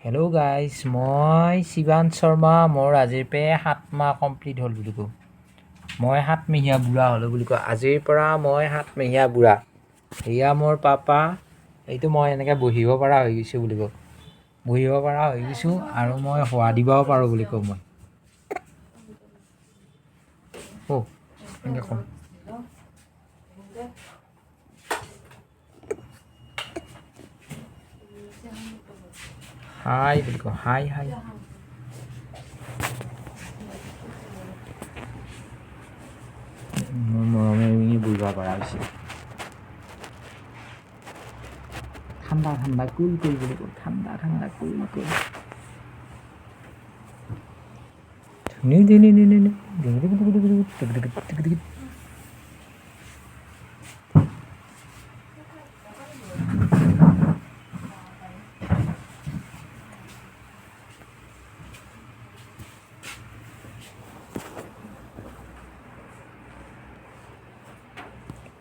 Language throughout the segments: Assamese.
হেল্ল' গাইজ, মই শিৱান শৰ্মা। মোৰ আজিৰ পৰা 7 মাহ কমপ্লিট হ'ল বুলি কওঁ। মই 7 মাহীয়া বুঢ়া হ'লোঁ বুলি কওঁ। আজিৰ পৰা মই 7 মাহীয়া বুঢ়া। এয়া মোৰ পাপা। এইটো মই এনেকৈ বহিব পৰা হৈ গৈছোঁ বুলি কওঁ। বহিব পৰা হৈ গৈছোঁ আৰু মই শোৱা দিবও পাৰোঁ বুলি কওঁ মই। এনেকৈ কওঁ। হাই বুলি কওঁ, হাই হাই। মোৰ মৰমে বুঢ়া কৰা হৈছে। ঠাণ্ডা ঠাণ্ডা কুল কুল বুলি কওঁ, ঠাণ্ডা ঠাণ্ডা কুল কুল।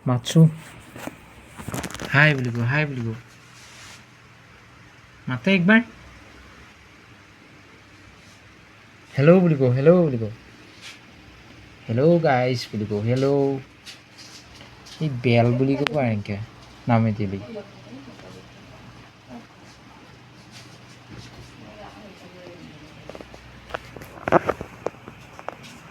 মাতছোঁ, হাই বুলি কওঁ, হাই বুলি কওঁ। মাতে একবাৰ। হেল্ল' বুলি কওঁ, হেল্ল' বুলি কওঁ। হেল্ল' গাইজ বুলি কওঁ, হেল্ল'। এই বেল বুলি ক'ব এনেকৈ নামে দিলি।